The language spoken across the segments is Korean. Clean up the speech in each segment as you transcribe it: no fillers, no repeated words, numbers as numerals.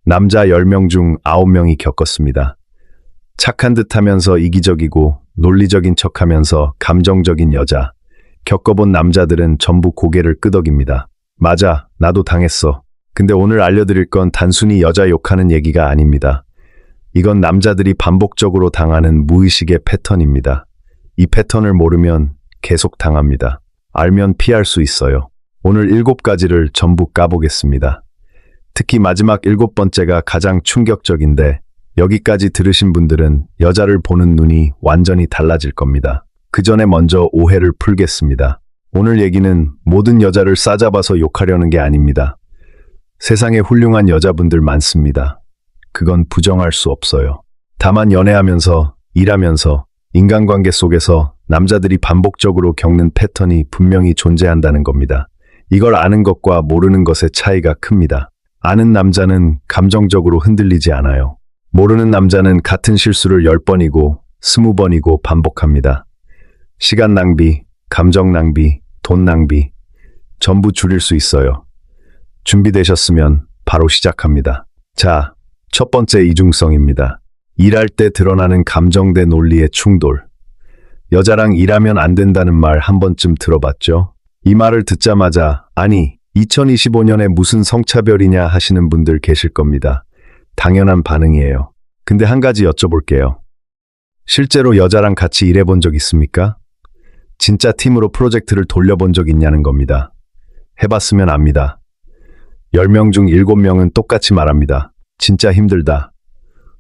남자 10명 중 9명이 겪었습니다. 착한 듯하면서 이기적이고 논리적인 척하면서 감정적인 여자. 겪어본 남자들은 전부 고개를 끄덕입니다. 맞아, 나도 당했어. 근데 오늘 알려드릴 건 단순히 여자 욕하는 얘기가 아닙니다. 이건 남자들이 반복적으로 당하는 무의식의 패턴입니다. 이 패턴을 모르면 계속 당합니다. 알면 피할 수 있어요. 오늘 7가지를 전부 까보겠습니다. 특히 마지막 7번째가 가장 충격적인데 여기까지 들으신 분들은 여자를 보는 눈이 완전히 달라질 겁니다. 그 전에 먼저 오해를 풀겠습니다. 오늘 얘기는 모든 여자를 싸잡아서 욕하려는 게 아닙니다. 세상에 훌륭한 여자분들 많습니다. 그건 부정할 수 없어요. 다만 연애하면서, 일하면서, 인간관계 속에서 남자들이 반복적으로 겪는 패턴이 분명히 존재한다는 겁니다. 이걸 아는 것과 모르는 것의 차이가 큽니다. 아는 남자는 감정적으로 흔들리지 않아요. 모르는 남자는 같은 실수를 10번이고 20번이고 반복합니다. 시간 낭비, 감정 낭비, 돈 낭비, 전부 줄일 수 있어요. 준비되셨으면 바로 시작합니다. 자, 첫 번째 이중성입니다. 일할 때 드러나는 감정 대 논리의 충돌. 여자랑 일하면 안 된다는 말 한 번쯤 들어봤죠? 이 말을 듣자마자 아니, 2025년에 무슨 성차별이냐 하시는 분들 계실 겁니다. 당연한 반응이에요. 근데 한 가지 여쭤볼게요. 실제로 여자랑 같이 일해본 적 있습니까? 진짜 팀으로 프로젝트를 돌려본 적 있냐는 겁니다. 해봤으면 압니다. 10명 중 7명은 똑같이 말합니다. 진짜 힘들다.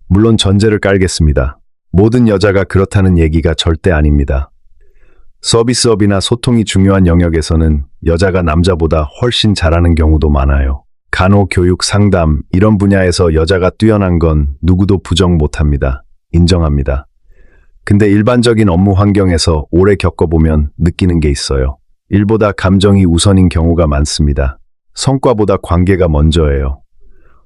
물론 전제를 깔겠습니다. 모든 여자가 그렇다는 얘기가 절대 아닙니다. 서비스업이나 소통이 중요한 영역에서는 여자가 남자보다 훨씬 잘하는 경우도 많아요. 간호, 교육, 상담 이런 분야에서 여자가 뛰어난 건 누구도 부정 못합니다. 인정합니다. 근데 일반적인 업무 환경에서 오래 겪어보면 느끼는 게 있어요. 일보다 감정이 우선인 경우가 많습니다. 성과보다 관계가 먼저예요.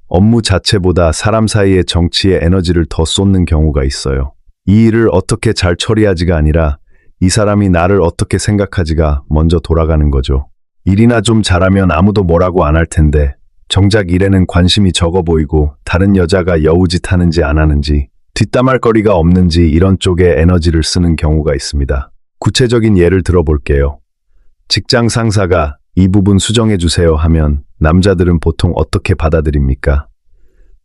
업무 자체보다 사람 사이의 정치에 에너지를 더 쏟는 경우가 있어요. 이 일을 어떻게 잘 처리하지가 아니라 이 사람이 나를 어떻게 생각하지가 먼저 돌아가는 거죠. 일이나 좀 잘하면 아무도 뭐라고 안 할 텐데 정작 일에는 관심이 적어 보이고 다른 여자가 여우짓 하는지 안 하는지 뒷담할 거리가 없는지 이런 쪽에 에너지를 쓰는 경우가 있습니다. 구체적인 예를 들어볼게요. 직장 상사가 이 부분 수정해 주세요 하면 남자들은 보통 어떻게 받아들입니까?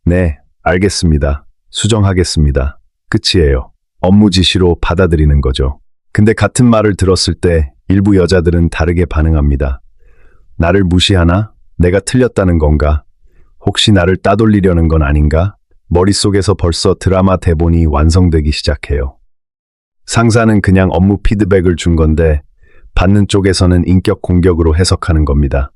네, 알겠습니다. 수정하겠습니다. 끝이에요. 업무 지시로 받아들이는 거죠. 근데 같은 말을 들었을 때 일부 여자들은 다르게 반응합니다. 나를 무시하나? 내가 틀렸다는 건가? 혹시 나를 따돌리려는 건 아닌가? 머릿속에서 벌써 드라마 대본이 완성되기 시작해요. 상사는 그냥 업무 피드백을 준 건데 받는 쪽에서는 인격 공격으로 해석하는 겁니다.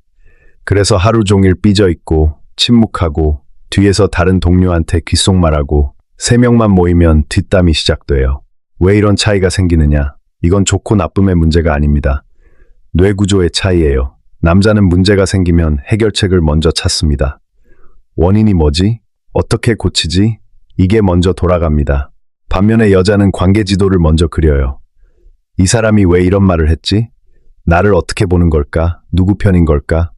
그래서 하루 종일 삐져있고 침묵하고 뒤에서 다른 동료한테 귓속말하고 3명만 모이면 뒷담이 시작돼요. 왜 이런 차이가 생기느냐? 이건 좋고 나쁨의 문제가 아닙니다. 뇌구조의 차이예요. 남자는 문제가 생기면 해결책을 먼저 찾습니다. 원인이 뭐지? 어떻게 고치지? 이게 먼저 돌아갑니다. 반면에 여자는 관계 지도를 먼저 그려요. 이 사람이 왜 이런 말을 했지? 나를 어떻게 보는 걸까? 누구 편인 걸까?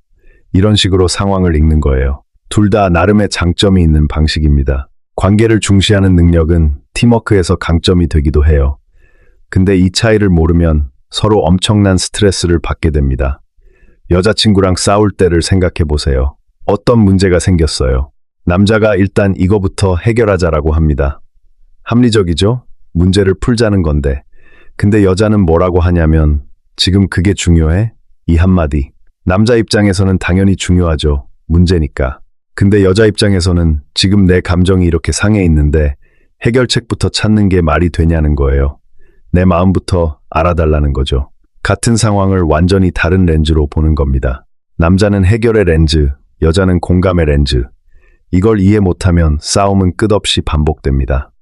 이런 식으로 상황을 읽는 거예요. 둘 다 나름의 장점이 있는 방식입니다. 관계를 중시하는 능력은 팀워크에서 강점이 되기도 해요. 근데 이 차이를 모르면 서로 엄청난 스트레스를 받게 됩니다. 여자친구랑 싸울 때를 생각해 보세요. 어떤 문제가 생겼어요? 남자가 일단 이거부터 해결하자라고 합니다. 합리적이죠? 문제를 풀자는 건데. 근데 여자는 뭐라고 하냐면 지금 그게 중요해? 이 한마디. 남자 입장에서는 당연히 중요하죠. 문제니까. 근데 여자 입장에서는 지금 내 감정이 이렇게 상해 있는데 해결책부터 찾는 게 말이 되냐는 거예요. 내 마음부터 알아달라는 거죠. 같은 상황을 완전히 다른 렌즈로 보는 겁니다. 남자는 해결의 렌즈, 여자는 공감의 렌즈. 이걸 이해 못하면 싸움은 끝없이 반복됩니다.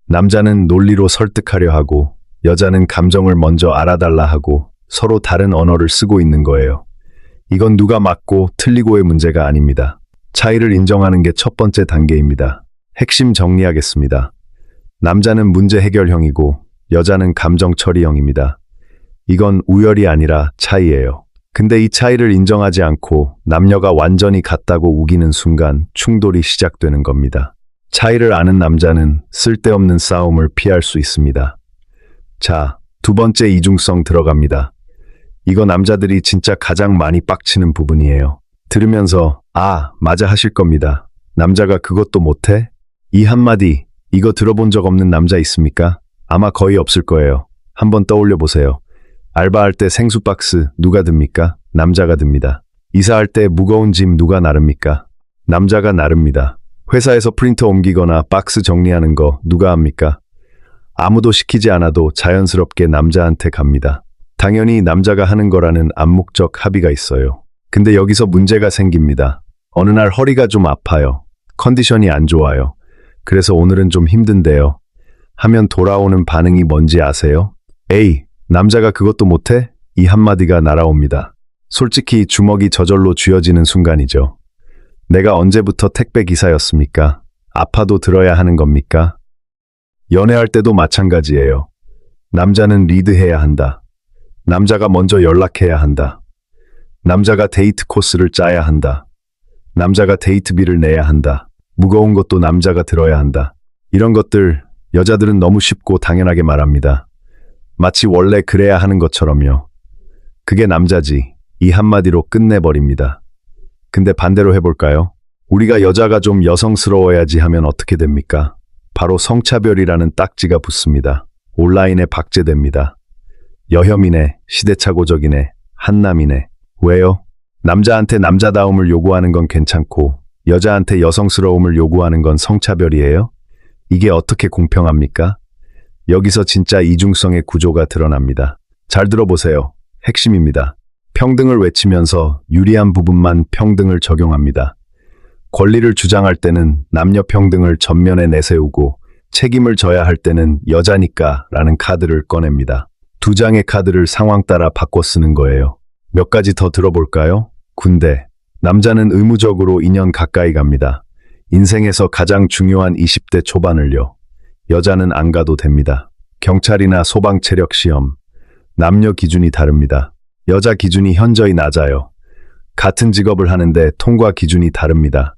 남자는 논리로 설득하려 하고 여자는 감정을 먼저 알아달라 하고 서로 다른 언어를 쓰고 있는 거예요. 이건 누가 맞고 틀리고의 문제가 아닙니다. 차이를 인정하는 게 첫 번째 단계입니다. 핵심 정리하겠습니다. 남자는 문제 해결형이고 여자는 감정 처리형입니다. 이건 우열이 아니라 차이예요. 근데 이 차이를 인정하지 않고 남녀가 완전히 같다고 우기는 순간 충돌이 시작되는 겁니다. 차이를 아는 남자는 쓸데없는 싸움을 피할 수 있습니다. 자, 두 번째 이중성 들어갑니다. 이거 남자들이 진짜 가장 많이 빡치는 부분이에요. 들으면서 맞아 하실 겁니다. 남자가 그것도 못해? 이 한마디, 이거 들어본 적 없는 남자 있습니까? 아마 거의 없을 거예요. 한번 떠올려 보세요. 알바할 때 생수 박스 누가 듭니까? 남자가 듭니다. 이사할 때 무거운 짐 누가 나릅니까? 남자가 나릅니다. 회사에서 프린터 옮기거나 박스 정리하는 거 누가 합니까? 아무도 시키지 않아도 자연스럽게 남자한테 갑니다. 당연히 남자가 하는 거라는 암묵적 합의가 있어요. 근데 여기서 문제가 생깁니다. 어느 날 허리가 좀 아파요. 컨디션이 안 좋아요. 그래서 오늘은 좀 힘든데요. 하면 돌아오는 반응이 뭔지 아세요? 에이, 남자가 그것도 못해? 이 한마디가 날아옵니다. 솔직히 주먹이 저절로 쥐어지는 순간이죠. 내가 언제부터 택배 기사였습니까? 아파도 들어야 하는 겁니까? 연애할 때도 마찬가지예요. 남자는 리드해야 한다. 남자가 먼저 연락해야 한다. 남자가 데이트 코스를 짜야 한다. 남자가 데이트비를 내야 한다. 무거운 것도 남자가 들어야 한다. 이런 것들 여자들은 너무 쉽고 당연하게 말합니다. 마치 원래 그래야 하는 것처럼요. 그게 남자지. 이 한마디로 끝내버립니다. 근데 반대로 해볼까요? 우리가 여자가 좀 여성스러워야지 하면 어떻게 됩니까? 바로 성차별이라는 딱지가 붙습니다. 온라인에 박제됩니다. 여혐이네, 시대착오적이네, 한남이네. 왜요? 남자한테 남자다움을 요구하는 건 괜찮고 여자한테 여성스러움을 요구하는 건 성차별이에요? 이게 어떻게 공평합니까? 여기서 진짜 이중성의 구조가 드러납니다. 잘 들어보세요. 핵심입니다. 평등을 외치면서 유리한 부분만 평등을 적용합니다. 권리를 주장할 때는 남녀 평등을 전면에 내세우고 책임을 져야 할 때는 여자니까 라는 카드를 꺼냅니다. 두 장의 카드를 상황 따라 바꿔 쓰는 거예요. 몇 가지 더 들어볼까요? 군대. 남자는 의무적으로 2년 가까이 갑니다. 인생에서 가장 중요한 20대 초반을요. 여자는 안 가도 됩니다. 경찰이나 소방체력 시험. 남녀 기준이 다릅니다. 여자 기준이 현저히 낮아요. 같은 직업을 하는데 통과 기준이 다릅니다.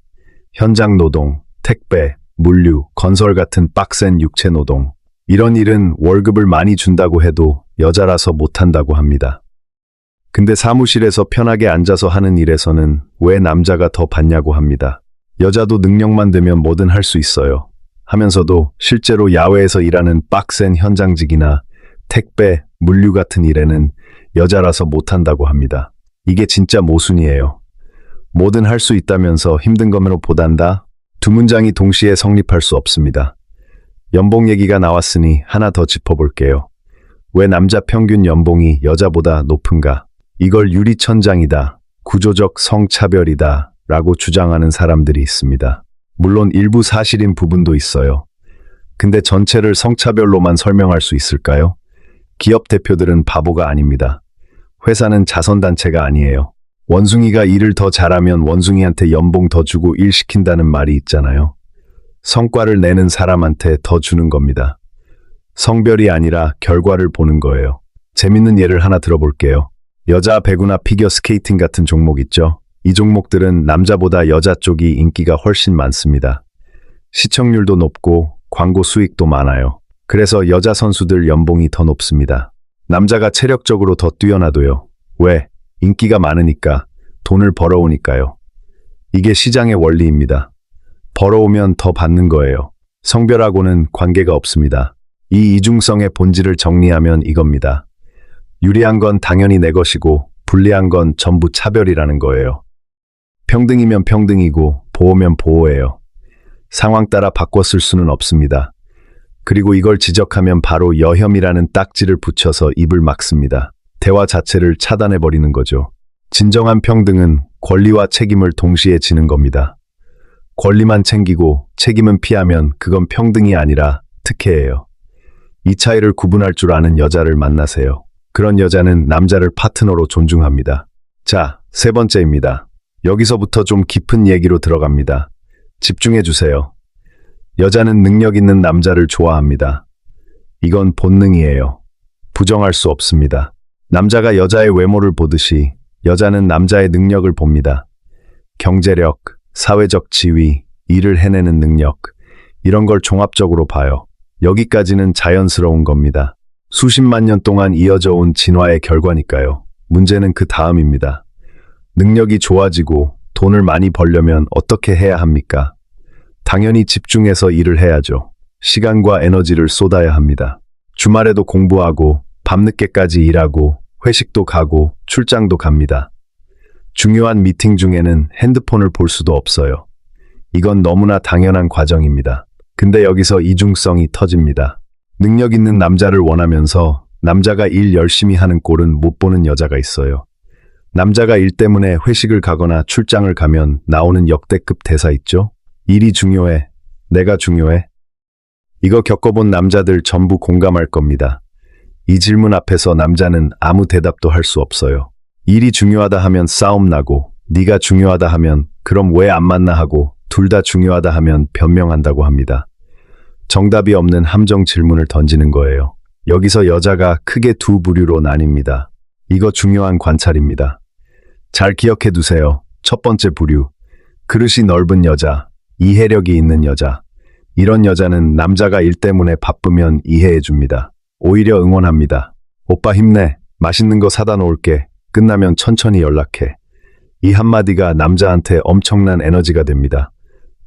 현장 노동, 택배, 물류, 건설 같은 빡센 육체 노동. 이런 일은 월급을 많이 준다고 해도 여자라서 못한다고 합니다. 근데 사무실에서 편하게 앉아서 하는 일에서는 왜 남자가 더 받냐고 합니다. 여자도 능력만 되면 뭐든 할 수 있어요. 하면서도 실제로 야외에서 일하는 빡센 현장직이나 택배, 물류 같은 일에는 여자라서 못한다고 합니다. 이게 진짜 모순이에요. 뭐든 할 수 있다면서 힘든 것으로 보단다? 두 문장이 동시에 성립할 수 없습니다. 연봉 얘기가 나왔으니 하나 더 짚어볼게요. 왜 남자 평균 연봉이 여자보다 높은가? 이걸 유리천장이다, 구조적 성차별이다 라고 주장하는 사람들이 있습니다. 물론 일부 사실인 부분도 있어요. 근데 전체를 성차별로만 설명할 수 있을까요? 기업 대표들은 바보가 아닙니다. 회사는 자선단체가 아니에요. 원숭이가 일을 더 잘하면 원숭이한테 연봉 더 주고 일 시킨다는 말이 있잖아요. 성과를 내는 사람한테 더 주는 겁니다. 성별이 아니라 결과를 보는 거예요. 재밌는 예를 하나 들어볼게요. 여자 배구나 피겨 스케이팅 같은 종목 있죠? 이 종목들은 남자보다 여자 쪽이 인기가 훨씬 많습니다. 시청률도 높고 광고 수익도 많아요. 그래서 여자 선수들 연봉이 더 높습니다. 남자가 체력적으로 더 뛰어나도요. 왜? 인기가 많으니까, 돈을 벌어오니까요. 이게 시장의 원리입니다. 벌어오면 더 받는 거예요. 성별하고는 관계가 없습니다. 이 이중성의 본질을 정리하면 이겁니다. 유리한 건 당연히 내 것이고 불리한 건 전부 차별이라는 거예요. 평등이면 평등이고 보호면 보호예요. 상황 따라 바꿔 쓸 수는 없습니다. 그리고 이걸 지적하면 바로 여혐이라는 딱지를 붙여서 입을 막습니다. 대화 자체를 차단해버리는 거죠. 진정한 평등은 권리와 책임을 동시에 지는 겁니다. 권리만 챙기고 책임은 피하면 그건 평등이 아니라 특혜예요. 이 차이를 구분할 줄 아는 여자를 만나세요. 그런 여자는 남자를 파트너로 존중합니다. 자, 세 번째입니다. 여기서부터 좀 깊은 얘기로 들어갑니다. 집중해 주세요. 여자는 능력 있는 남자를 좋아합니다. 이건 본능이에요. 부정할 수 없습니다. 남자가 여자의 외모를 보듯이 여자는 남자의 능력을 봅니다. 경제력, 사회적 지위, 일을 해내는 능력, 이런 걸 종합적으로 봐요. 여기까지는 자연스러운 겁니다. 수십만 년 동안 이어져 온 진화의 결과니까요. 문제는 그 다음입니다. 능력이 좋아지고 돈을 많이 벌려면 어떻게 해야 합니까? 당연히 집중해서 일을 해야죠. 시간과 에너지를 쏟아야 합니다. 주말에도 공부하고 밤늦게까지 일하고 회식도 가고 출장도 갑니다. 중요한 미팅 중에는 핸드폰을 볼 수도 없어요. 이건 너무나 당연한 과정입니다. 근데 여기서 이중성이 터집니다. 능력 있는 남자를 원하면서 남자가 일 열심히 하는 꼴은 못 보는 여자가 있어요. 남자가 일 때문에 회식을 가거나 출장을 가면 나오는 역대급 대사 있죠? 일이 중요해. 내가 중요해. 이거 겪어본 남자들 전부 공감할 겁니다. 이 질문 앞에서 남자는 아무 대답도 할 수 없어요. 일이 중요하다 하면 싸움 나고, 네가 중요하다 하면 그럼 왜 안 만나 하고, 둘 다 중요하다 하면 변명한다고 합니다. 정답이 없는 함정 질문을 던지는 거예요. 여기서 여자가 크게 두 부류로 나뉩니다. 이거 중요한 관찰입니다. 잘 기억해 두세요. 첫 번째 부류, 그릇이 넓은 여자, 이해력이 있는 여자. 이런 여자는 남자가 일 때문에 바쁘면 이해해 줍니다. 오히려 응원합니다. 오빠 힘내. 맛있는 거 사다 놓을게. 끝나면 천천히 연락해. 이 한마디가 남자한테 엄청난 에너지가 됩니다.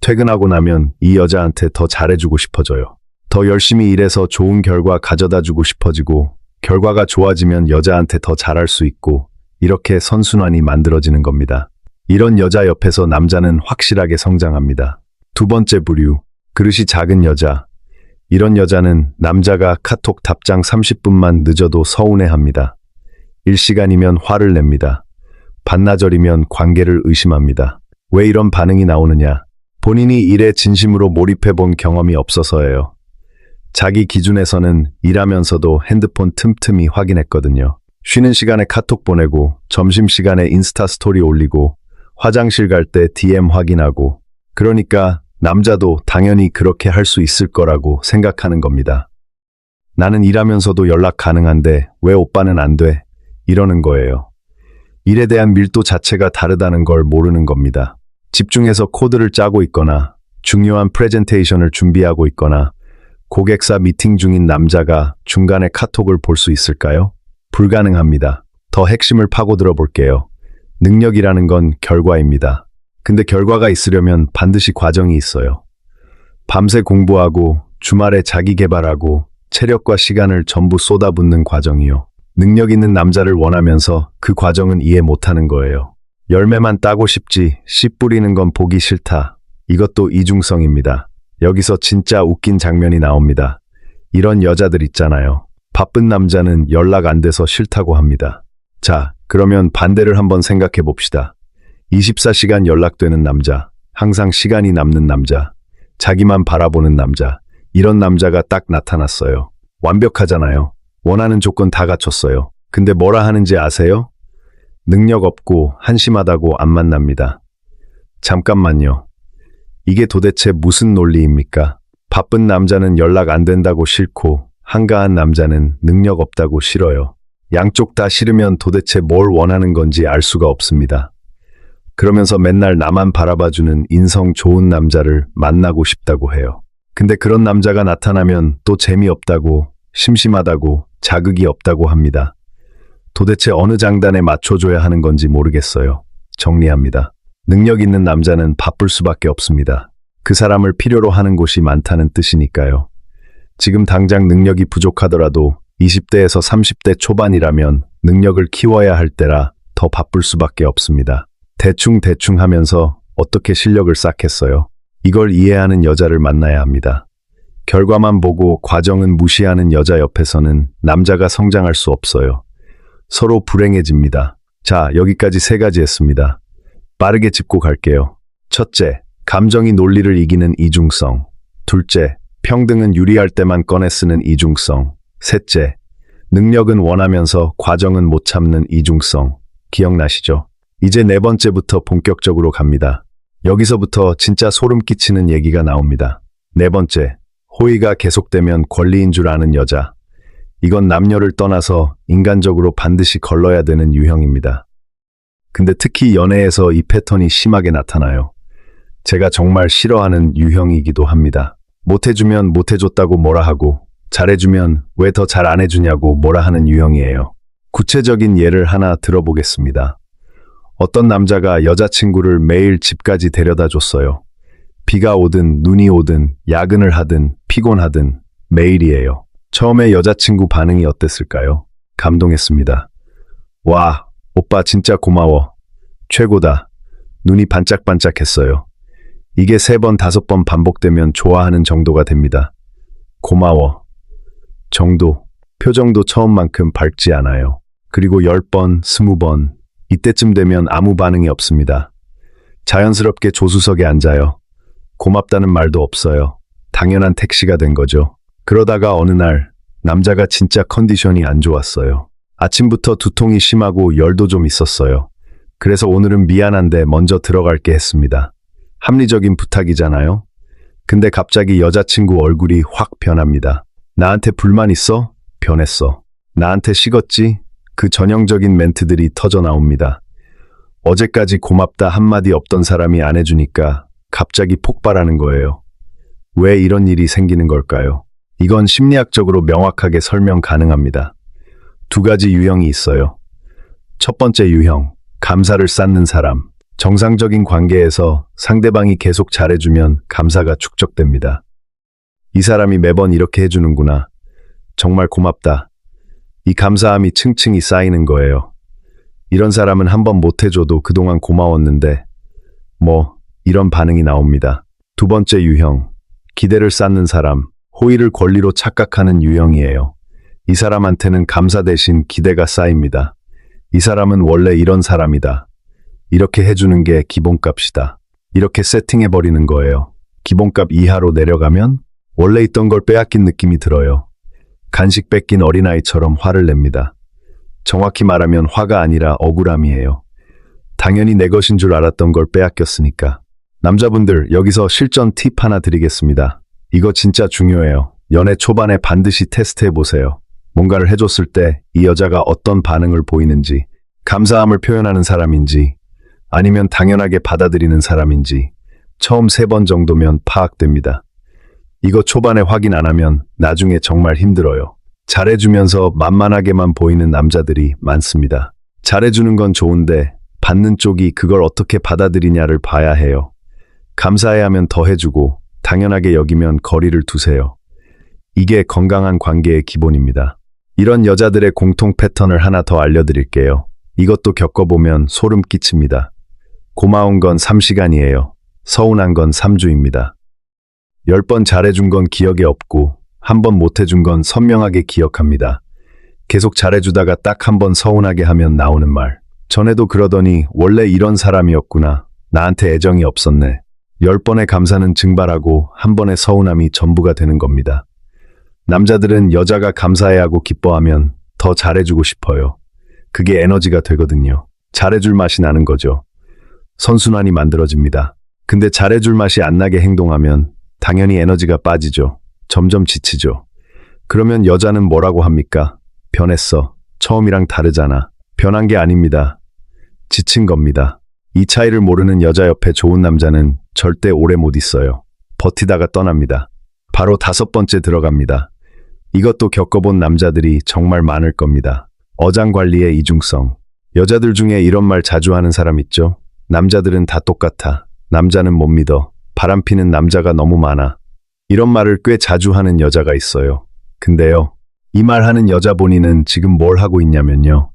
퇴근하고 나면 이 여자한테 더 잘해주고 싶어져요. 더 열심히 일해서 좋은 결과 가져다 주고 싶어지고, 결과가 좋아지면 여자한테 더 잘할 수 있고, 이렇게 선순환이 만들어지는 겁니다. 이런 여자 옆에서 남자는 확실하게 성장합니다. 두 번째 부류, 그릇이 작은 여자. 이런 여자는 남자가 카톡 답장 30분만 늦어도 서운해합니다. 일시간이면 화를 냅니다. 반나절이면 관계를 의심합니다. 왜 이런 반응이 나오느냐? 본인이 일에 진심으로 몰입해본 경험이 없어서예요. 자기 기준에서는 일하면서도 핸드폰 틈틈이 확인했거든요. 쉬는 시간에 카톡 보내고, 점심시간에 인스타 스토리 올리고, 화장실 갈 때 DM 확인하고, 그러니까 남자도 당연히 그렇게 할 수 있을 거라고 생각하는 겁니다. 나는 일하면서도 연락 가능한데 왜 오빠는 안 돼? 이러는 거예요. 일에 대한 밀도 자체가 다르다는 걸 모르는 겁니다. 집중해서 코드를 짜고 있거나 중요한 프레젠테이션을 준비하고 있거나 고객사 미팅 중인 남자가 중간에 카톡을 볼 수 있을까요? 불가능합니다. 더 핵심을 파고들어 볼게요. 능력이라는 건 결과입니다. 근데 결과가 있으려면 반드시 과정이 있어요. 밤새 공부하고 주말에 자기 개발하고 체력과 시간을 전부 쏟아붓는 과정이요. 능력 있는 남자를 원하면서 그 과정은 이해 못하는 거예요. 열매만 따고 싶지 씨 뿌리는 건 보기 싫다. 이것도 이중성입니다. 여기서 진짜 웃긴 장면이 나옵니다. 이런 여자들 있잖아요. 바쁜 남자는 연락 안 돼서 싫다고 합니다. 자, 그러면 반대를 한번 생각해 봅시다. 24시간 연락되는 남자, 항상 시간이 남는 남자, 자기만 바라보는 남자, 이런 남자가 딱 나타났어요. 완벽하잖아요. 원하는 조건 다 갖췄어요. 근데 뭐라 하는지 아세요? 능력 없고 한심하다고 안 만납니다. 잠깐만요. 이게 도대체 무슨 논리입니까? 바쁜 남자는 연락 안 된다고 싫고 한가한 남자는 능력 없다고 싫어요. 양쪽 다 싫으면 도대체 뭘 원하는 건지 알 수가 없습니다. 그러면서 맨날 나만 바라봐주는 인성 좋은 남자를 만나고 싶다고 해요. 근데 그런 남자가 나타나면 또 재미없다고, 심심하다고, 자극이 없다고 합니다. 도대체 어느 장단에 맞춰줘야 하는 건지 모르겠어요. 정리합니다. 능력 있는 남자는 바쁠 수밖에 없습니다. 그 사람을 필요로 하는 곳이 많다는 뜻이니까요. 지금 당장 능력이 부족하더라도 20대에서 30대 초반이라면 능력을 키워야 할 때라 더 바쁠 수밖에 없습니다. 대충 하면서 어떻게 실력을 쌓겠어요? 이걸 이해하는 여자를 만나야 합니다. 결과만 보고 과정은 무시하는 여자 옆에서는 남자가 성장할 수 없어요. 서로 불행해집니다. 자, 여기까지 3가지 했습니다. 빠르게 짚고 갈게요. 첫째, 감정이 논리를 이기는 이중성. 둘째, 평등은 유리할 때만 꺼내 쓰는 이중성. 셋째, 능력은 원하면서 과정은 못 참는 이중성. 기억나시죠? 이제 4번째부터 본격적으로 갑니다. 여기서부터 진짜 소름 끼치는 얘기가 나옵니다. 4번째, 호의가 계속되면 권리인 줄 아는 여자. 이건 남녀를 떠나서 인간적으로 반드시 걸러야 되는 유형입니다. 근데 특히 연애에서 이 패턴이 심하게 나타나요. 제가 정말 싫어하는 유형이기도 합니다. 못해주면 못해줬다고 뭐라 하고, 잘해주면 왜 더 잘 안 해주냐고 뭐라 하는 유형이에요. 구체적인 예를 하나 들어보겠습니다. 어떤 남자가 여자친구를 매일 집까지 데려다 줬어요. 비가 오든 눈이 오든 야근을 하든 피곤하든 매일이에요. 처음에 여자친구 반응이 어땠을까요? 감동했습니다. 와, 오빠 진짜 고마워. 최고다. 눈이 반짝반짝했어요. 이게 3번, 5번 반복되면 좋아하는 정도가 됩니다. 고마워. 정도, 표정도 처음만큼 밝지 않아요. 그리고 10번, 20번, 이때쯤 되면 아무 반응이 없습니다. 자연스럽게 조수석에 앉아요. 고맙다는 말도 없어요. 당연한 택시가 된 거죠. 그러다가 어느 날 남자가 진짜 컨디션이 안 좋았어요. 아침부터 두통이 심하고 열도 좀 있었어요. 그래서 오늘은 미안한데 먼저 들어갈게 했습니다. 합리적인 부탁이잖아요. 근데 갑자기 여자친구 얼굴이 확 변합니다. 나한테 불만 있어? 변했어. 나한테 식었지? 그 전형적인 멘트들이 터져 나옵니다. 어제까지 고맙다 한마디 없던 사람이 안 해주니까 갑자기 폭발하는 거예요. 왜 이런 일이 생기는 걸까요? 이건 심리학적으로 명확하게 설명 가능합니다. 2가지 유형이 있어요. 첫 번째 유형, 감사를 쌓는 사람. 정상적인 관계에서 상대방이 계속 잘해주면 감사가 축적됩니다. 이 사람이 매번 이렇게 해주는구나. 정말 고맙다. 이 감사함이 층층이 쌓이는 거예요. 이런 사람은 한번 못해줘도 그동안 고마웠는데 이런 반응이 나옵니다. 2번째 유형, 기대를 쌓는 사람. 호의를 권리로 착각하는 유형이에요. 이 사람한테는 감사 대신 기대가 쌓입니다. 이 사람은 원래 이런 사람이다. 이렇게 해주는 게 기본값이다. 이렇게 세팅해버리는 거예요. 기본값 이하로 내려가면 원래 있던 걸 빼앗긴 느낌이 들어요. 간식 뺏긴 어린아이처럼 화를 냅니다. 정확히 말하면 화가 아니라 억울함이에요. 당연히 내 것인 줄 알았던 걸 빼앗겼으니까. 남자분들, 여기서 실전 팁 하나 드리겠습니다. 이거 진짜 중요해요. 연애 초반에 반드시 테스트해보세요. 뭔가를 해줬을 때 이 여자가 어떤 반응을 보이는지, 감사함을 표현하는 사람인지, 아니면 당연하게 받아들이는 사람인지 처음 3번 정도면 파악됩니다. 이거 초반에 확인 안 하면 나중에 정말 힘들어요. 잘해주면서 만만하게만 보이는 남자들이 많습니다. 잘해주는 건 좋은데 받는 쪽이 그걸 어떻게 받아들이냐를 봐야 해요. 감사해야 하면 더 해주고 당연하게 여기면 거리를 두세요. 이게 건강한 관계의 기본입니다. 이런 여자들의 공통 패턴을 하나 더 알려드릴게요. 이것도 겪어보면 소름 끼칩니다. 고마운 건 3시간이에요. 서운한 건 3주입니다. 10번 잘해준 건 기억에 없고 1번 못해준 건 선명하게 기억합니다. 계속 잘해주다가 딱 1번 서운하게 하면 나오는 말. 전에도 그러더니 원래 이런 사람이었구나. 나한테 애정이 없었네. 10번의 감사는 증발하고 1번의 서운함이 전부가 되는 겁니다. 남자들은 여자가 감사해하고 기뻐하면 더 잘해주고 싶어요. 그게 에너지가 되거든요. 잘해줄 맛이 나는 거죠. 선순환이 만들어집니다. 근데 잘해줄 맛이 안 나게 행동하면 당연히 에너지가 빠지죠. 점점 지치죠. 그러면 여자는 뭐라고 합니까? 변했어. 처음이랑 다르잖아. 변한 게 아닙니다. 지친 겁니다. 이 차이를 모르는 여자 옆에 좋은 남자는 절대 오래 못 있어요. 버티다가 떠납니다. 바로 5번째 들어갑니다. 이것도 겪어본 남자들이 정말 많을 겁니다. 어장관리의 이중성. 여자들 중에 이런 말 자주 하는 사람 있죠? 남자들은 다 똑같아. 남자는 못 믿어. 바람피는 남자가 너무 많아. 이런 말을 꽤 자주 하는 여자가 있어요. 근데요, 이 말 하는 여자 본인은 지금 뭘 하고 있냐면요.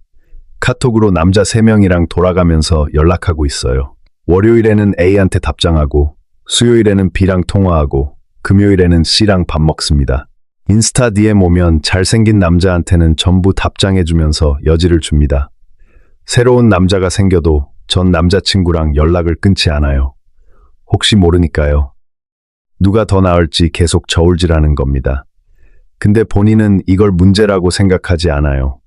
카톡으로 남자 3명이랑 돌아가면서 연락하고 있어요. 월요일에는 A한테 답장하고, 수요일에는 B랑 통화하고, 금요일에는 C랑 밥 먹습니다. 인스타 DM 오면 잘생긴 남자한테는 전부 답장해주면서 여지를 줍니다. 새로운 남자가 생겨도 전 남자친구랑 연락을 끊지 않아요. 혹시 모르니까요. 누가 더 나을지 계속 저울질하는 겁니다. 근데 본인은 이걸 문제라고 생각하지 않아요.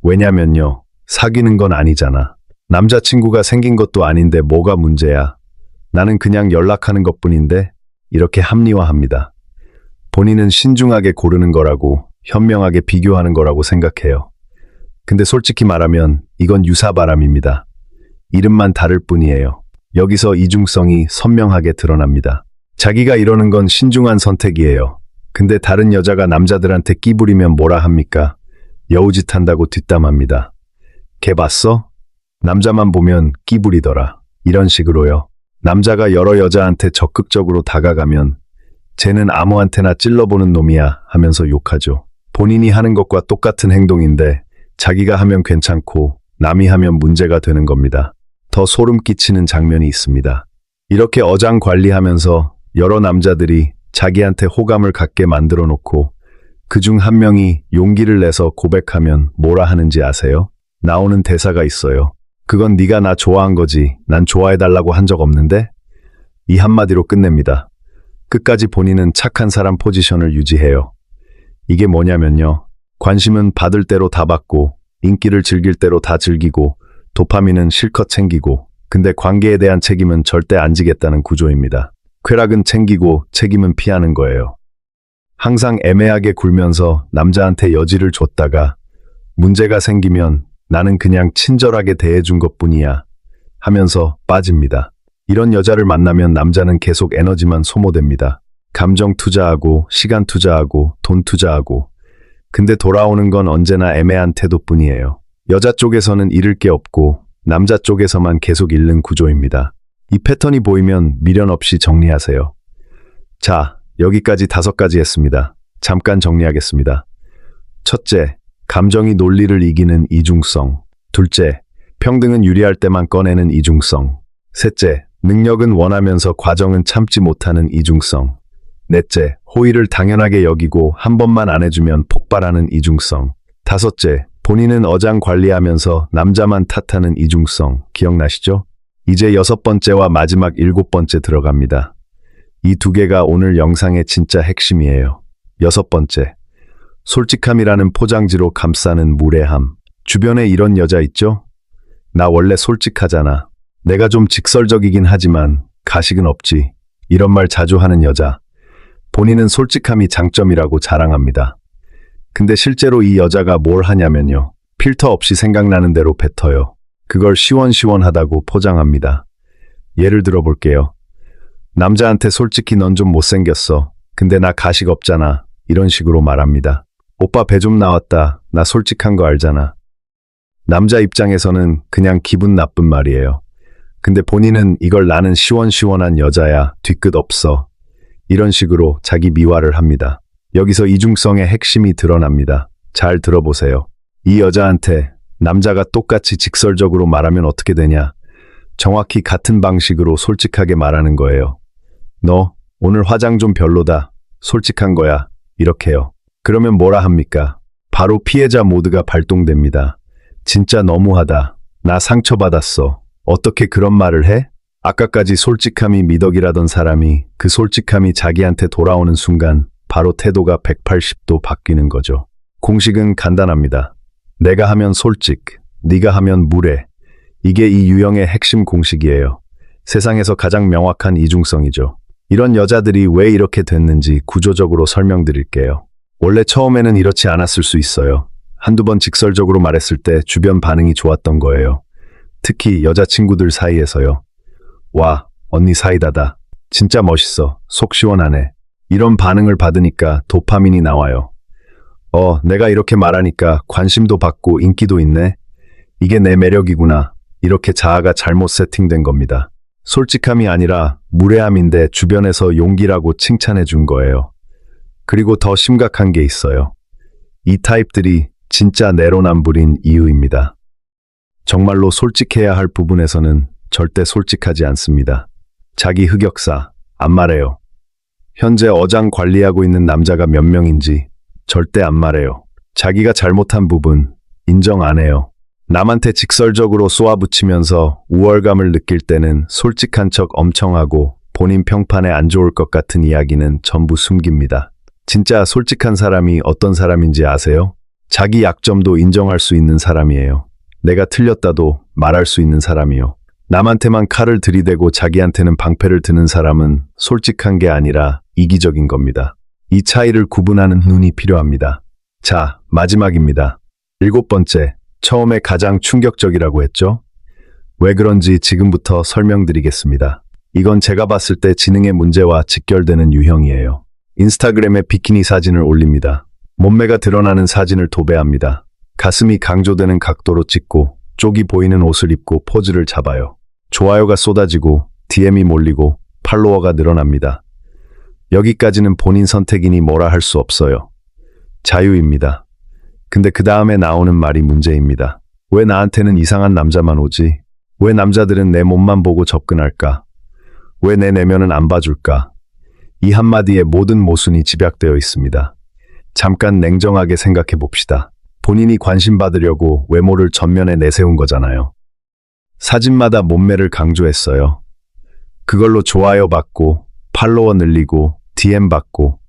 왜냐면요, 사귀는 건 아니잖아. 남자친구가 생긴 것도 아닌데 뭐가 문제야. 나는 그냥 연락하는 것뿐인데 이렇게 합리화합니다. 본인은 신중하게 고르는 거라고, 현명하게 비교하는 거라고 생각해요. 근데 솔직히 말하면 이건 유사바람입니다. 이름만 다를 뿐이에요. 여기서 이중성이 선명하게 드러납니다. 자기가 이러는 건 신중한 선택이에요. 근데 다른 여자가 남자들한테 끼부리면 뭐라 합니까? 여우짓 한다고 뒷담합니다. 걔 봤어? 남자만 보면 끼부리더라. 이런 식으로요. 남자가 여러 여자한테 적극적으로 다가가면 쟤는 아무한테나 찔러보는 놈이야 하면서 욕하죠. 본인이 하는 것과 똑같은 행동인데 자기가 하면 괜찮고 남이 하면 문제가 되는 겁니다. 더 소름 끼치는 장면이 있습니다. 이렇게 어장 관리하면서 여러 남자들이 자기한테 호감을 갖게 만들어 놓고 그중 한 명이 용기를 내서 고백하면 뭐라 하는지 아세요? 나오는 대사가 있어요. 그건 네가 나 좋아한 거지. 난 좋아해달라고 한 적 없는데? 이 한마디로 끝냅니다. 끝까지 본인은 착한 사람 포지션을 유지해요. 이게 뭐냐면요. 관심은 받을 대로 다 받고 인기를 즐길 대로 다 즐기고 도파민은 실컷 챙기고 근데 관계에 대한 책임은 절대 안 지겠다는 구조입니다. 쾌락은 챙기고 책임은 피하는 거예요. 항상 애매하게 굴면서 남자한테 여지를 줬다가 문제가 생기면 나는 그냥 친절하게 대해준 것뿐이야 하면서 빠집니다. 이런 여자를 만나면 남자는 계속 에너지만 소모됩니다. 감정 투자하고 시간 투자하고 돈 투자하고 근데 돌아오는 건 언제나 애매한 태도뿐이에요. 여자 쪽에서는 잃을 게 없고 남자 쪽에서만 계속 잃는 구조입니다. 이 패턴이 보이면 미련 없이 정리하세요. 자, 여기까지 5가지 했습니다. 잠깐 정리하겠습니다. 첫째, 감정이 논리를 이기는 이중성. 둘째, 평등은 유리할 때만 꺼내는 이중성. 셋째, 능력은 원하면서 과정은 참지 못하는 이중성. 넷째, 호의를 당연하게 여기고 한 번만 안 해주면 폭발하는 이중성. 다섯째, 본인은 어장 관리하면서 남자만 탓하는 이중성. 기억나시죠? 이제 6번째와 마지막 7번째 들어갑니다. 이 2개가 오늘 영상의 진짜 핵심이에요. 6번째, 솔직함이라는 포장지로 감싸는 무례함. 주변에 이런 여자 있죠? 나 원래 솔직하잖아. 내가 좀 직설적이긴 하지만 가식은 없지. 이런 말 자주 하는 여자. 본인은 솔직함이 장점이라고 자랑합니다. 근데 실제로 이 여자가 뭘 하냐면요. 필터 없이 생각나는 대로 뱉어요. 그걸 시원시원하다고 포장합니다. 예를 들어 볼게요. 남자한테 솔직히 넌 좀 못생겼어. 근데 나 가식 없잖아. 이런 식으로 말합니다. 오빠 배 좀 나왔다. 나 솔직한 거 알잖아. 남자 입장에서는 그냥 기분 나쁜 말이에요. 근데 본인은 이걸 나는 시원시원한 여자야. 뒤끝 없어. 이런 식으로 자기 미화를 합니다. 여기서 이중성의 핵심이 드러납니다. 잘 들어보세요. 이 여자한테 남자가 똑같이 직설적으로 말하면 어떻게 되냐? 정확히 같은 방식으로 솔직하게 말하는 거예요. 너 오늘 화장 좀 별로다. 솔직한 거야. 이렇게요. 그러면 뭐라 합니까? 바로 피해자 모드가 발동됩니다. 진짜 너무하다. 나 상처받았어. 어떻게 그런 말을 해? 아까까지 솔직함이 미덕이라던 사람이 그 솔직함이 자기한테 돌아오는 순간 바로 태도가 180도 바뀌는 거죠. 공식은 간단합니다. 내가 하면 솔직, 네가 하면 무례. 이게 이 유형의 핵심 공식이에요. 세상에서 가장 명확한 이중성이죠. 이런 여자들이 왜 이렇게 됐는지 구조적으로 설명드릴게요. 원래 처음에는 이렇지 않았을 수 있어요. 한두 번 직설적으로 말했을 때 주변 반응이 좋았던 거예요. 특히 여자친구들 사이에서요. 와, 언니 사이다다. 진짜 멋있어. 속 시원하네. 이런 반응을 받으니까 도파민이 나와요. 내가 이렇게 말하니까 관심도 받고 인기도 있네. 이게 내 매력이구나. 이렇게 자아가 잘못 세팅된 겁니다. 솔직함이 아니라 무례함인데 주변에서 용기라고 칭찬해 준 거예요. 그리고 더 심각한 게 있어요. 이 타입들이 진짜 내로남불인 이유입니다. 정말로 솔직해야 할 부분에서는 절대 솔직하지 않습니다. 자기 흑역사, 안 말해요. 현재 어장 관리하고 있는 남자가 몇 명인지 절대 안 말해요. 자기가 잘못한 부분 인정 안 해요. 남한테 직설적으로 쏘아붙이면서 우월감을 느낄 때는 솔직한 척 엄청 하고 본인 평판에 안 좋을 것 같은 이야기는 전부 숨깁니다. 진짜 솔직한 사람이 어떤 사람인지 아세요? 자기 약점도 인정할 수 있는 사람이에요. 내가 틀렸다도 말할 수 있는 사람이요. 남한테만 칼을 들이대고 자기한테는 방패를 드는 사람은 솔직한 게 아니라 이기적인 겁니다. 이 차이를 구분하는 눈이 필요합니다. 자, 마지막입니다. 7번째, 처음에 가장 충격적이라고 했죠? 왜 그런지 지금부터 설명드리겠습니다. 이건 제가 봤을 때 지능의 문제와 직결되는 유형이에요. 인스타그램에 비키니 사진을 올립니다. 몸매가 드러나는 사진을 도배합니다. 가슴이 강조되는 각도로 찍고 쪽이 보이는 옷을 입고 포즈를 잡아요. 좋아요가 쏟아지고 DM이 몰리고 팔로워가 늘어납니다. 여기까지는 본인 선택이니 뭐라 할 수 없어요. 자유입니다. 근데 그 다음에 나오는 말이 문제입니다. 왜 나한테는 이상한 남자만 오지? 왜 남자들은 내 몸만 보고 접근할까? 왜 내 내면은 안 봐줄까? 이 한마디에 모든 모순이 집약되어 있습니다. 잠깐 냉정하게 생각해 봅시다. 본인이 관심 받으려고 외모를 전면에 내세운 거잖아요. 사진마다 몸매를 강조했어요. 그걸로 좋아요 받고, 팔로워 늘리고, DM 받고,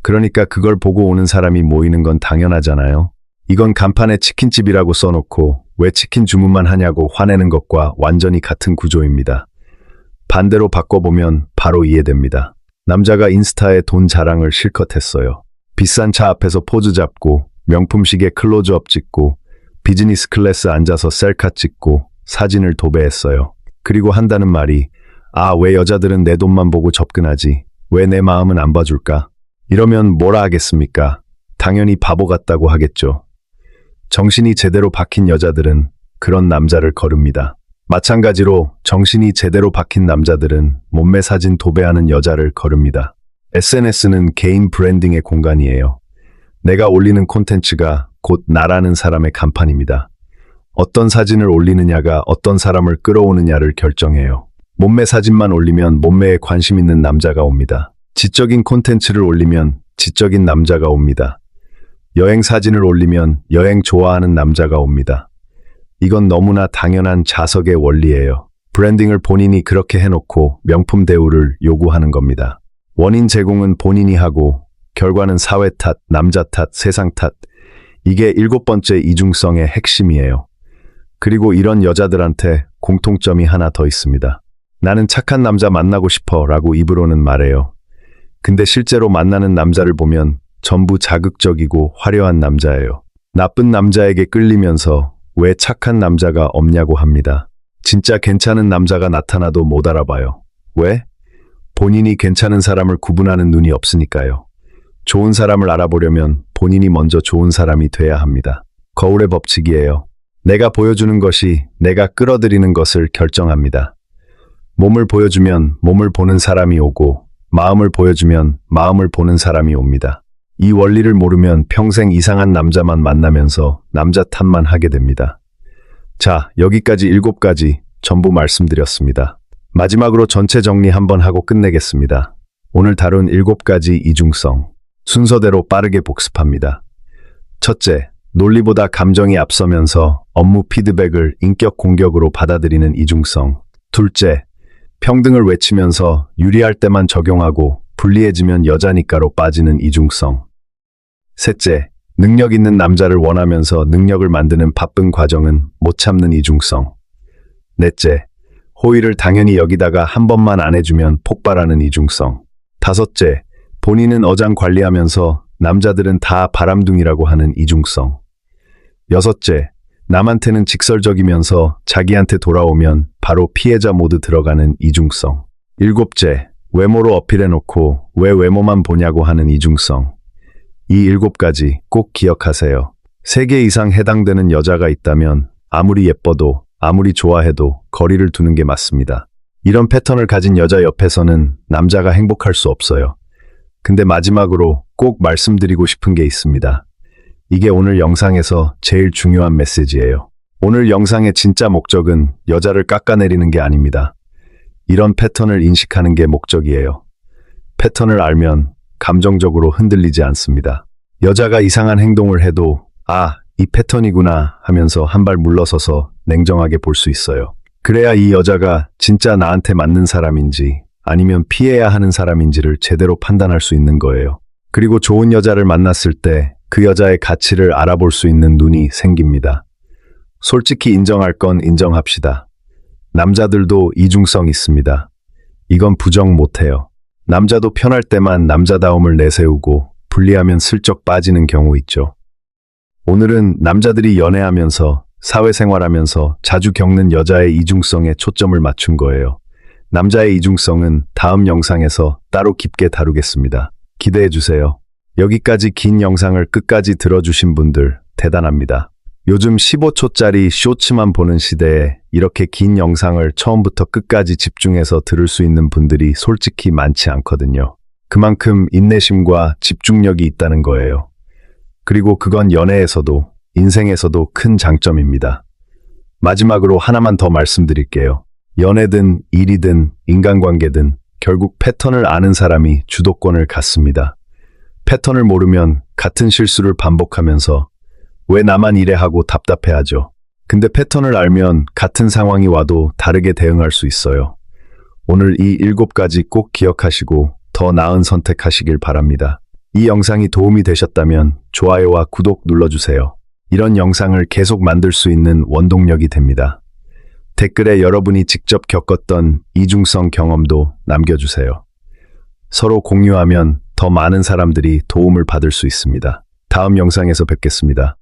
그러니까 그걸 보고 오는 사람이 모이는 건 당연하잖아요. 이건 간판에 치킨집이라고 써놓고 왜 치킨 주문만 하냐고 화내는 것과 완전히 같은 구조입니다. 반대로 바꿔보면 바로 이해됩니다. 남자가 인스타에 돈 자랑을 실컷 했어요. 비싼 차 앞에서 포즈 잡고, 명품 시계 클로즈업 찍고, 비즈니스 클래스 앉아서 셀카 찍고, 사진을 도배했어요. 그리고 한다는 말이, 아, 왜 여자들은 내 돈만 보고 접근하지? 왜 내 마음은 안 봐줄까? 이러면 뭐라 하겠습니까? 당연히 바보 같다고 하겠죠. 정신이 제대로 박힌 여자들은 그런 남자를 거릅니다. 마찬가지로 정신이 제대로 박힌 남자들은 몸매 사진 도배하는 여자를 거릅니다. SNS는 개인 브랜딩의 공간이에요. 내가 올리는 콘텐츠가 곧 나라는 사람의 간판입니다. 어떤 사진을 올리느냐가 어떤 사람을 끌어오느냐를 결정해요. 몸매 사진만 올리면 몸매에 관심 있는 남자가 옵니다. 지적인 콘텐츠를 올리면 지적인 남자가 옵니다. 여행 사진을 올리면 여행 좋아하는 남자가 옵니다. 이건 너무나 당연한 자석의 원리예요. 브랜딩을 본인이 그렇게 해놓고 명품 대우를 요구하는 겁니다. 원인 제공은 본인이 하고 결과는 사회 탓, 남자 탓, 세상 탓. 이게 7번째 이중성의 핵심이에요. 그리고 이런 여자들한테 공통점이 하나 더 있습니다. 나는 착한 남자 만나고 싶어 라고 입으로는 말해요. 근데 실제로 만나는 남자를 보면 전부 자극적이고 화려한 남자예요. 나쁜 남자에게 끌리면서 왜 착한 남자가 없냐고 합니다. 진짜 괜찮은 남자가 나타나도 못 알아봐요. 왜? 본인이 괜찮은 사람을 구분하는 눈이 없으니까요. 좋은 사람을 알아보려면 본인이 먼저 좋은 사람이 돼야 합니다. 거울의 법칙이에요. 내가 보여주는 것이 내가 끌어들이는 것을 결정합니다. 몸을 보여주면 몸을 보는 사람이 오고 마음을 보여주면 마음을 보는 사람이 옵니다. 이 원리를 모르면 평생 이상한 남자만 만나면서 남자 탓만 하게 됩니다. 자, 여기까지 7가지 전부 말씀드렸습니다. 마지막으로 전체 정리 한번 하고 끝내겠습니다. 오늘 다룬 7가지 이중성. 순서대로 빠르게 복습합니다. 첫째, 논리보다 감정이 앞서면서 업무 피드백을 인격 공격으로 받아들이는 이중성. 둘째, 평등을 외치면서 유리할 때만 적용하고 불리해지면 여자니까로 빠지는 이중성. 셋째, 능력 있는 남자를 원하면서 능력을 만드는 바쁜 과정은 못 참는 이중성. 넷째, 호의를 당연히 여기다가 한 번만 안 해주면 폭발하는 이중성. 다섯째, 본인은 어장 관리하면서 남자들은 다 바람둥이라고 하는 이중성. 여섯째, 남한테는 직설적이면서 자기한테 돌아오면 바로 피해자 모드 들어가는 이중성. 일곱째, 외모로 어필해놓고 왜 외모만 보냐고 하는 이중성. 이 7가지 꼭 기억하세요. 3개 이상 해당되는 여자가 있다면 아무리 예뻐도 아무리 좋아해도 거리를 두는 게 맞습니다. 이런 패턴을 가진 여자 옆에서는 남자가 행복할 수 없어요. 근데 마지막으로 꼭 말씀드리고 싶은 게 있습니다. 이게 오늘 영상에서 제일 중요한 메시지예요. 오늘 영상의 진짜 목적은 여자를 깎아내리는 게 아닙니다. 이런 패턴을 인식하는 게 목적이에요. 패턴을 알면 감정적으로 흔들리지 않습니다. 여자가 이상한 행동을 해도 아, 이 패턴이구나 하면서 한 발 물러서서 냉정하게 볼 수 있어요. 그래야 이 여자가 진짜 나한테 맞는 사람인지 아니면 피해야 하는 사람인지를 제대로 판단할 수 있는 거예요. 그리고 좋은 여자를 만났을 때 그 여자의 가치를 알아볼 수 있는 눈이 생깁니다. 솔직히 인정할 건 인정합시다. 남자들도 이중성 있습니다. 이건 부정 못해요. 남자도 편할 때만 남자다움을 내세우고 불리하면 슬쩍 빠지는 경우 있죠. 오늘은 남자들이 연애하면서 사회생활하면서 자주 겪는 여자의 이중성에 초점을 맞춘 거예요. 남자의 이중성은 다음 영상에서 따로 깊게 다루겠습니다. 기대해 주세요. 여기까지 긴 영상을 끝까지 들어주신 분들 대단합니다. 요즘 15초짜리 쇼츠만 보는 시대에 이렇게 긴 영상을 처음부터 끝까지 집중해서 들을 수 있는 분들이 솔직히 많지 않거든요. 그만큼 인내심과 집중력이 있다는 거예요. 그리고 그건 연애에서도 인생에서도 큰 장점입니다. 마지막으로 하나만 더 말씀드릴게요. 연애든 일이든 인간관계든 결국 패턴을 아는 사람이 주도권을 갖습니다. 패턴을 모르면 같은 실수를 반복하면서 왜 나만 이래 하고 답답해하죠. 근데 패턴을 알면 같은 상황이 와도 다르게 대응할 수 있어요. 오늘 이 7가지 꼭 기억하시고 더 나은 선택하시길 바랍니다. 이 영상이 도움이 되셨다면 좋아요와 구독 눌러주세요. 이런 영상을 계속 만들 수 있는 원동력이 됩니다. 댓글에 여러분이 직접 겪었던 이중성 경험도 남겨주세요. 서로 공유하면 더 많은 사람들이 도움을 받을 수 있습니다. 다음 영상에서 뵙겠습니다.